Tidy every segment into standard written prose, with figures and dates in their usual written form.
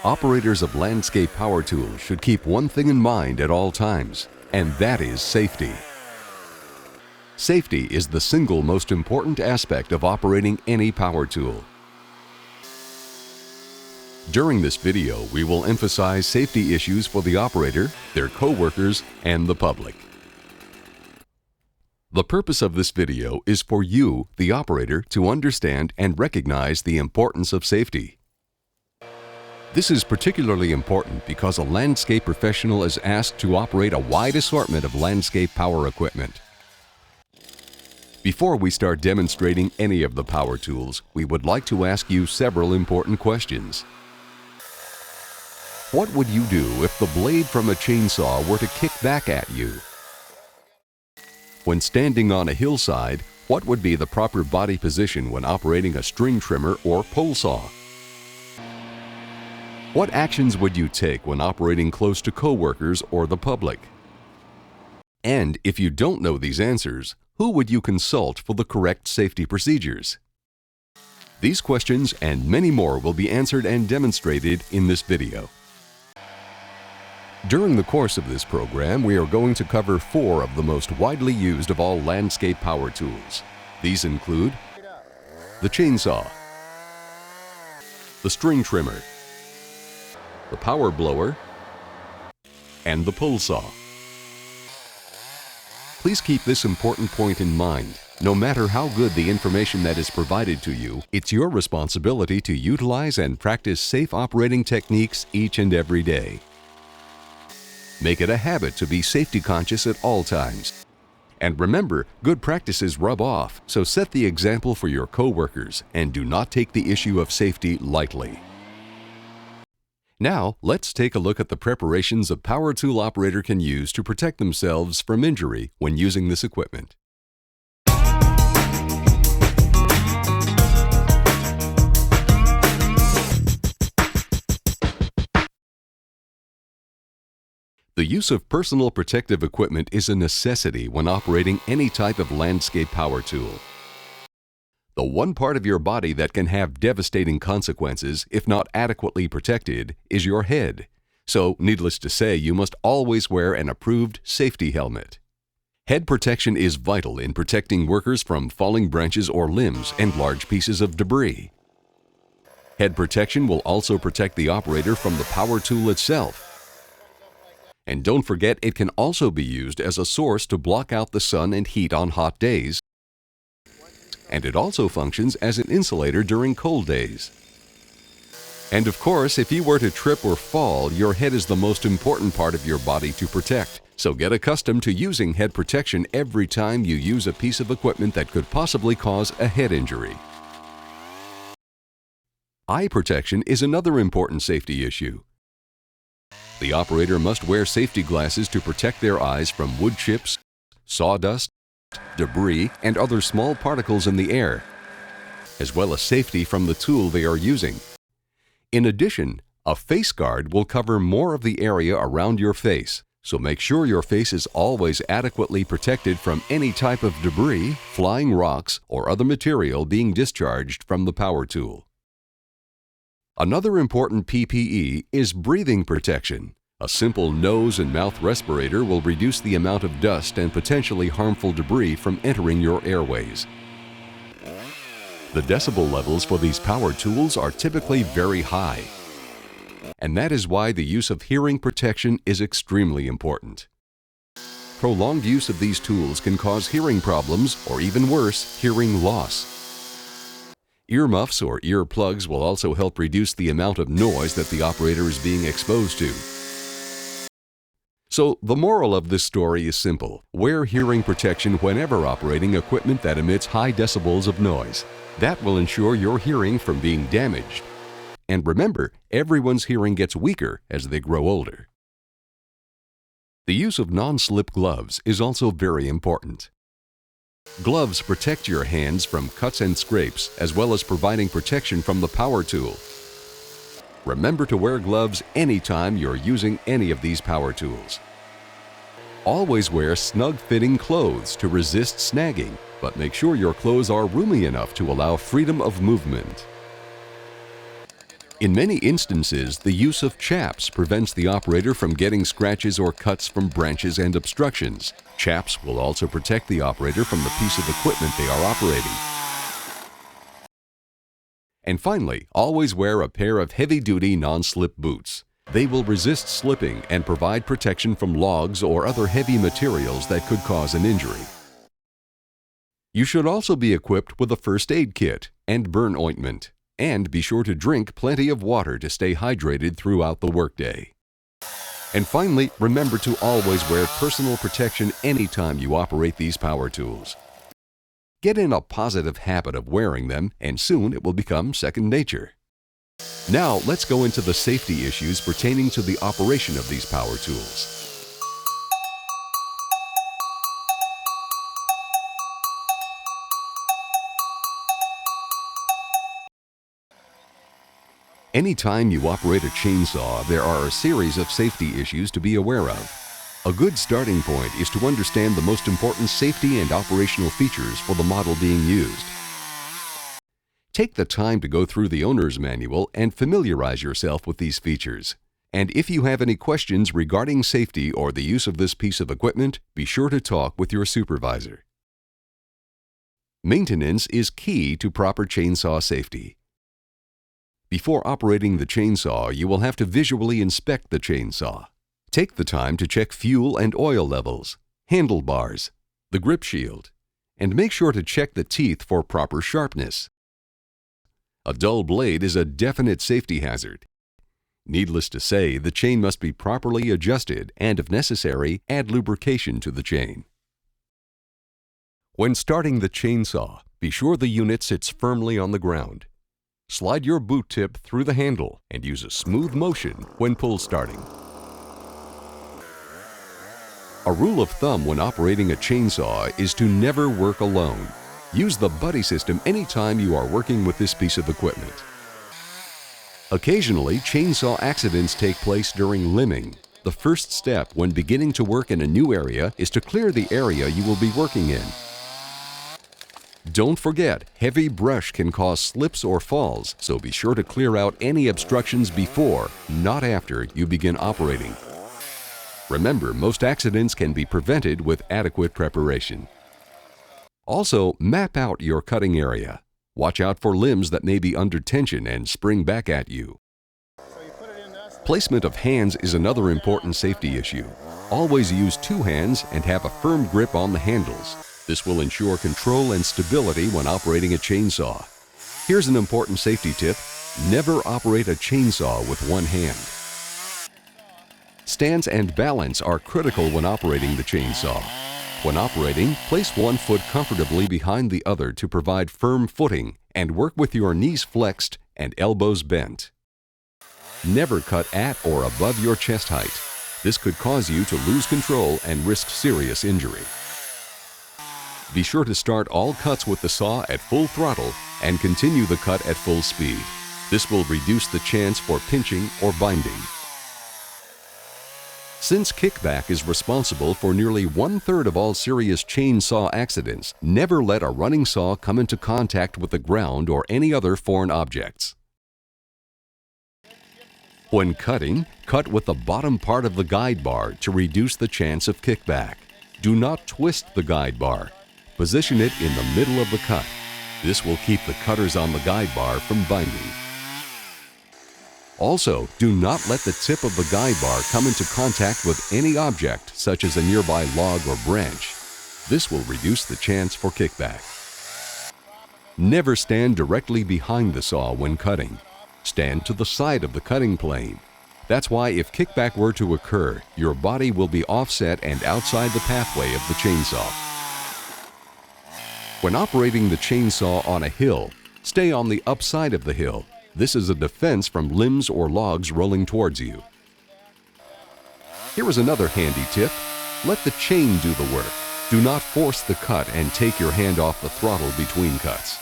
Operators of landscape power tools should keep one thing in mind at all times, and that is safety. Safety is the single most important aspect of operating any power tool. During this video, we will emphasize safety issues for the operator, their co-workers, and the public. The purpose of this video is for you, the operator, to understand and recognize the importance of safety. This is particularly important because a landscape professional is asked to operate a wide assortment of landscape power equipment. Before we start demonstrating any of the power tools, we would like to ask you several important questions. What would you do if the blade from a chainsaw were to kick back at you? When standing on a hillside, what would be the proper body position when operating a string trimmer or pole saw? What actions would you take when operating close to coworkers or the public? And if you don't know these answers, who would you consult for the correct safety procedures? These questions and many more will be answered and demonstrated in this video. During the course of this program, we are going to cover 4 of the most widely used of all landscape power tools. These include the chainsaw, the string trimmer, the power blower, and the pole saw. Please keep this important point in mind. No matter how good the information that is provided to you, it's your responsibility to utilize and practice safe operating techniques each and every day. Make it a habit to be safety conscious at all times. And remember, good practices rub off, so set the example for your co-workers and do not take the issue of safety lightly. Now, let's take a look at the preparations a power tool operator can use to protect themselves from injury when using this equipment. The use of personal protective equipment is a necessity when operating any type of landscape power tool. The one part of your body that can have devastating consequences if not adequately protected is your head. So, needless to say, you must always wear an approved safety helmet. Head protection is vital in protecting workers from falling branches or limbs and large pieces of debris. Head protection will also protect the operator from the power tool itself. And don't forget, it can also be used as a source to block out the sun and heat on hot days. And it also functions as an insulator during cold days. And of course, if you were to trip or fall, your head is the most important part of your body to protect. So get accustomed to using head protection every time you use a piece of equipment that could possibly cause a head injury. Eye protection is another important safety issue. The operator must wear safety glasses to protect their eyes from wood chips, sawdust, debris, and other small particles in the air, as well as safety from the tool they are using. In addition, a face guard will cover more of the area around your face, so make sure your face is always adequately protected from any type of debris, flying rocks, or other material being discharged from the power tool. Another important PPE is breathing protection. A simple nose and mouth respirator will reduce the amount of dust and potentially harmful debris from entering your airways. The decibel levels for these power tools are typically very high, and that is why the use of hearing protection is extremely important. Prolonged use of these tools can cause hearing problems or, even worse, hearing loss. Earmuffs or ear plugs will also help reduce the amount of noise that the operator is being exposed to. So, the moral of this story is simple. Wear hearing protection whenever operating equipment that emits high decibels of noise. That will ensure your hearing from being damaged. And remember, everyone's hearing gets weaker as they grow older. The use of non-slip gloves is also very important. Gloves protect your hands from cuts and scrapes, as well as providing protection from the power tool. Remember to wear gloves anytime you're using any of these power tools. Always wear snug-fitting clothes to resist snagging, but make sure your clothes are roomy enough to allow freedom of movement. In many instances, the use of chaps prevents the operator from getting scratches or cuts from branches and obstructions. Chaps will also protect the operator from the piece of equipment they are operating. And finally, always wear a pair of heavy-duty non-slip boots. They will resist slipping and provide protection from logs or other heavy materials that could cause an injury. You should also be equipped with a first aid kit and burn ointment. And be sure to drink plenty of water to stay hydrated throughout the workday. And finally, remember to always wear personal protection anytime you operate these power tools. Get in a positive habit of wearing them, and soon it will become second nature. Now, let's go into the safety issues pertaining to the operation of these power tools. Anytime you operate a chainsaw, there are a series of safety issues to be aware of. A good starting point is to understand the most important safety and operational features for the model being used. Take the time to go through the owner's manual and familiarize yourself with these features. And if you have any questions regarding safety or the use of this piece of equipment, be sure to talk with your supervisor. Maintenance is key to proper chainsaw safety. Before operating the chainsaw, you will have to visually inspect the chainsaw. Take the time to check fuel and oil levels, handlebars, the grip shield, and make sure to check the teeth for proper sharpness. A dull blade is a definite safety hazard. Needless to say, the chain must be properly adjusted and, if necessary, add lubrication to the chain. When starting the chainsaw, be sure the unit sits firmly on the ground. Slide your boot tip through the handle and use a smooth motion when pull starting. A rule of thumb when operating a chainsaw is to never work alone. Use the buddy system anytime you are working with this piece of equipment. Occasionally, chainsaw accidents take place during limbing. The first step when beginning to work in a new area is to clear the area you will be working in. Don't forget, heavy brush can cause slips or falls, so be sure to clear out any obstructions before, not after, you begin operating. Remember, most accidents can be prevented with adequate preparation. Also, map out your cutting area. Watch out for limbs that may be under tension and spring back at you. Placement of hands is another important safety issue. Always use two hands and have a firm grip on the handles. This will ensure control and stability when operating a chainsaw. Here's an important safety tip: never operate a chainsaw with one hand. Stance and balance are critical when operating the chainsaw. When operating, place one foot comfortably behind the other to provide firm footing and work with your knees flexed and elbows bent. Never cut at or above your chest height. This could cause you to lose control and risk serious injury. Be sure to start all cuts with the saw at full throttle and continue the cut at full speed. This will reduce the chance for pinching or binding. Since kickback is responsible for nearly 1/3 of all serious chainsaw accidents, never let a running saw come into contact with the ground or any other foreign objects. When cutting, cut with the bottom part of the guide bar to reduce the chance of kickback. Do not twist the guide bar. Position it in the middle of the cut. This will keep the cutters on the guide bar from binding. Also, do not let the tip of the guide bar come into contact with any object, such as a nearby log or branch. This will reduce the chance for kickback. Never stand directly behind the saw when cutting. Stand to the side of the cutting plane. That's why if kickback were to occur, your body will be offset and outside the pathway of the chainsaw. When operating the chainsaw on a hill, stay on the upside of the hill. This is a defense from limbs or logs rolling towards you. Here is another handy tip. Let the chain do the work. Do not force the cut and take your hand off the throttle between cuts.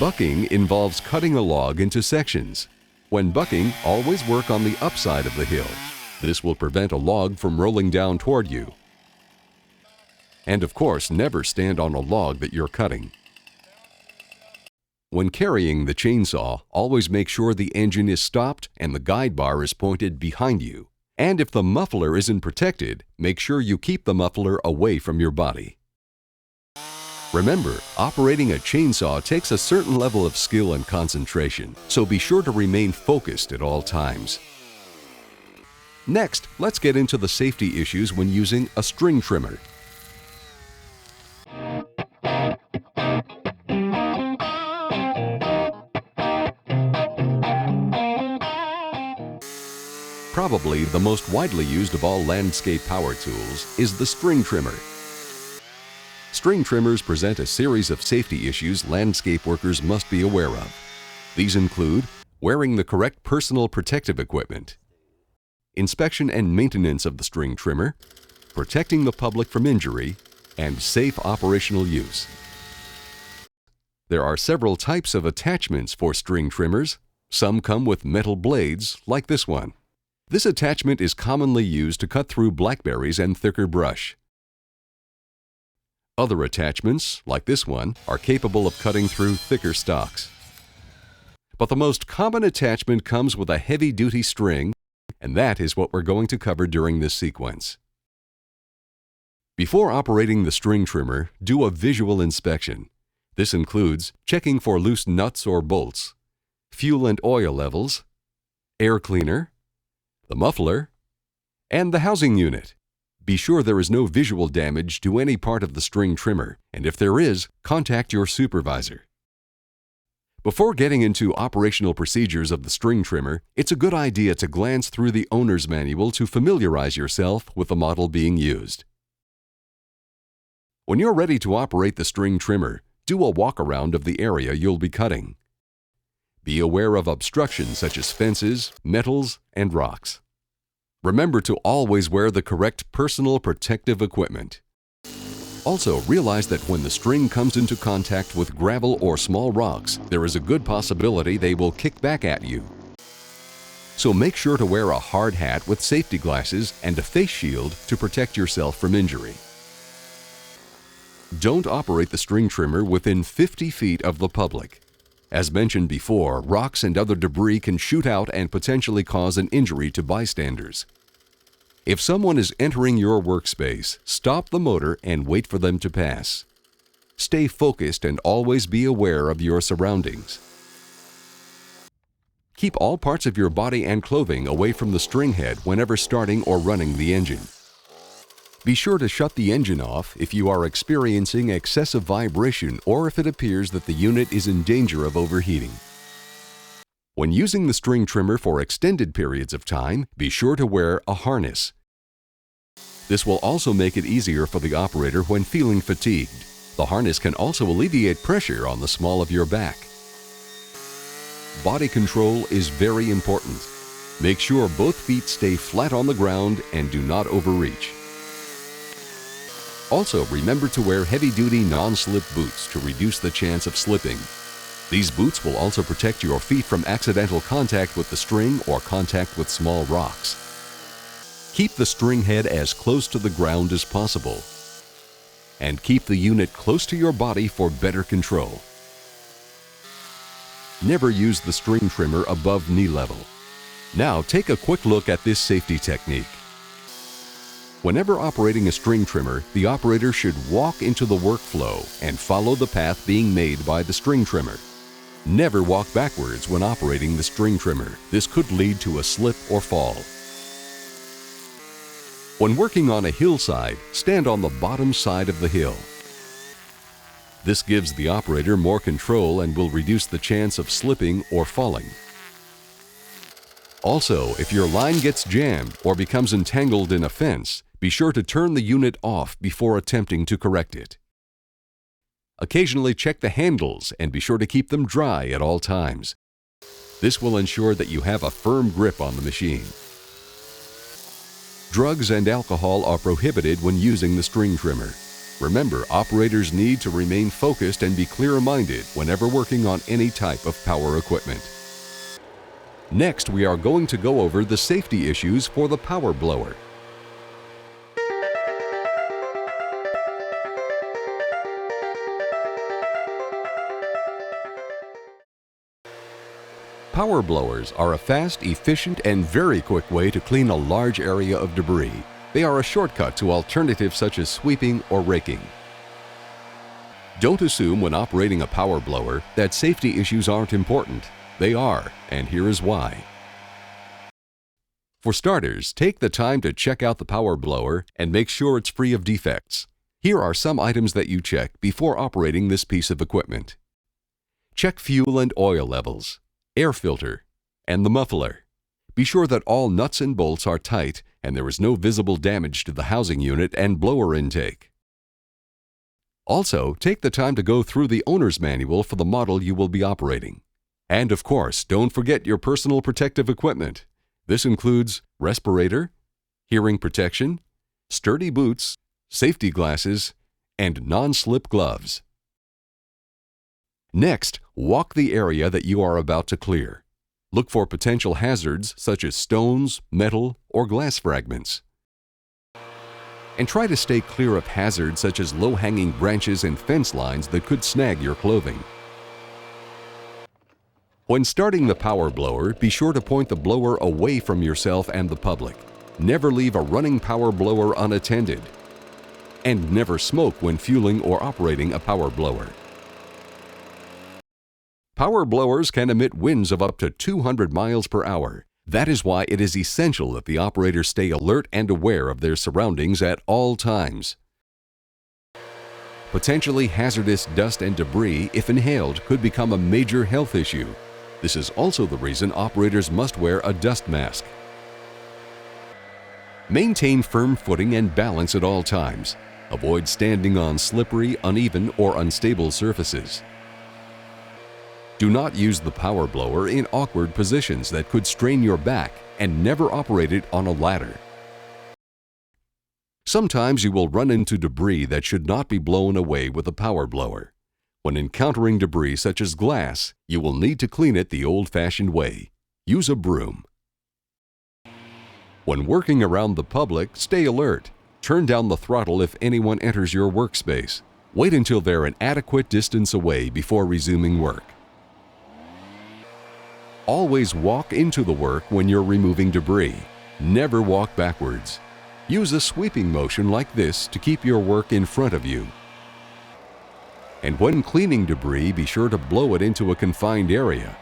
Bucking involves cutting a log into sections. When bucking, always work on the upside of the hill. This will prevent a log from rolling down toward you. And of course, never stand on a log that you're cutting. When carrying the chainsaw, always make sure the engine is stopped and the guide bar is pointed behind you. And if the muffler isn't protected, make sure you keep the muffler away from your body. Remember, operating a chainsaw takes a certain level of skill and concentration, so be sure to remain focused at all times. Next, let's get into the safety issues when using a string trimmer. Probably the most widely used of all landscape power tools is the string trimmer. String trimmers present a series of safety issues landscape workers must be aware of. These include wearing the correct personal protective equipment, inspection and maintenance of the string trimmer, protecting the public from injury, and safe operational use. There are several types of attachments for string trimmers. Some come with metal blades, like this one. This attachment is commonly used to cut through blackberries and thicker brush. Other attachments, like this one, are capable of cutting through thicker stalks. But the most common attachment comes with a heavy-duty string, and that is what we're going to cover during this sequence. Before operating the string trimmer, do a visual inspection. This includes checking for loose nuts or bolts, fuel and oil levels, air cleaner, the muffler, and the housing unit. Be sure there is no visual damage to any part of the string trimmer, and if there is, contact your supervisor. Before getting into operational procedures of the string trimmer, it's a good idea to glance through the owner's manual to familiarize yourself with the model being used. When you're ready to operate the string trimmer, do a walk-around of the area you'll be cutting. Be aware of obstructions such as fences, metals, and rocks. Remember to always wear the correct personal protective equipment. Also, realize that when the string comes into contact with gravel or small rocks, there is a good possibility they will kick back at you. So make sure to wear a hard hat with safety glasses and a face shield to protect yourself from injury. Don't operate the string trimmer within 50 feet of the public. As mentioned before, rocks and other debris can shoot out and potentially cause an injury to bystanders. If someone is entering your workspace, stop the motor and wait for them to pass. Stay focused and always be aware of your surroundings. Keep all parts of your body and clothing away from the string head whenever starting or running the engine. Be sure to shut the engine off if you are experiencing excessive vibration or if it appears that the unit is in danger of overheating. When using the string trimmer for extended periods of time, be sure to wear a harness. This will also make it easier for the operator when feeling fatigued. The harness can also alleviate pressure on the small of your back. Body control is very important. Make sure both feet stay flat on the ground and do not overreach. Also, remember to wear heavy-duty non-slip boots to reduce the chance of slipping. These boots will also protect your feet from accidental contact with the string or contact with small rocks. Keep the string head as close to the ground as possible. And keep the unit close to your body for better control. Never use the string trimmer above knee level. Now take a quick look at this safety technique. Whenever operating a string trimmer, the operator should walk into the workflow and follow the path being made by the string trimmer. Never walk backwards when operating the string trimmer. This could lead to a slip or fall. When working on a hillside, stand on the bottom side of the hill. This gives the operator more control and will reduce the chance of slipping or falling. Also, if your line gets jammed or becomes entangled in a fence, be sure to turn the unit off before attempting to correct it. Occasionally check the handles and be sure to keep them dry at all times. This will ensure that you have a firm grip on the machine. Drugs and alcohol are prohibited when using the string trimmer. Remember, operators need to remain focused and be clear-minded whenever working on any type of power equipment. Next, we are going to go over the safety issues for the power blower. Power blowers are a fast, efficient, and very quick way to clean a large area of debris. They are a shortcut to alternatives such as sweeping or raking. Don't assume when operating a power blower that safety issues aren't important. They are, and here is why. For starters, take the time to check out the power blower and make sure it's free of defects. Here are some items that you check before operating this piece of equipment. Check fuel and oil levels, air filter, and the muffler. Be sure that all nuts and bolts are tight and there is no visible damage to the housing unit and blower intake. Also, take the time to go through the owner's manual for the model you will be operating. And of course, don't forget your personal protective equipment. This includes respirator, hearing protection, sturdy boots, safety glasses, and non-slip gloves. Next, walk the area that you are about to clear. Look for potential hazards such as stones, metal, or glass fragments. And try to stay clear of hazards such as low-hanging branches and fence lines that could snag your clothing. When starting the power blower, be sure to point the blower away from yourself and the public. Never leave a running power blower unattended. And never smoke when fueling or operating a power blower. Power blowers can emit winds of up to 200 miles per hour. That is why it is essential that the operators stay alert and aware of their surroundings at all times. Potentially hazardous dust and debris, if inhaled, could become a major health issue. This is also the reason operators must wear a dust mask. Maintain firm footing and balance at all times. Avoid standing on slippery, uneven, or unstable surfaces. Do not use the power blower in awkward positions that could strain your back, and never operate it on a ladder. Sometimes you will run into debris that should not be blown away with a power blower. When encountering debris such as glass, you will need to clean it the old-fashioned way. Use a broom. When working around the public, stay alert. Turn down the throttle if anyone enters your workspace. Wait until they're an adequate distance away before resuming work. Always walk into the work when you're removing debris. Never walk backwards. Use a sweeping motion like this to keep your work in front of you. And when cleaning debris, be sure to blow it into a confined area.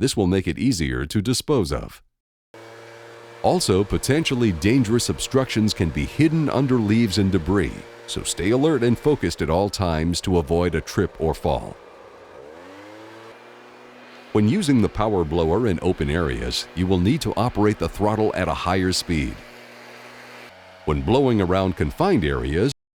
This will make it easier to dispose of. Also, potentially dangerous obstructions can be hidden under leaves and debris, so stay alert and focused at all times to avoid a trip or fall. When using the power blower in open areas, you will need to operate the throttle at a higher speed. When blowing around confined areas,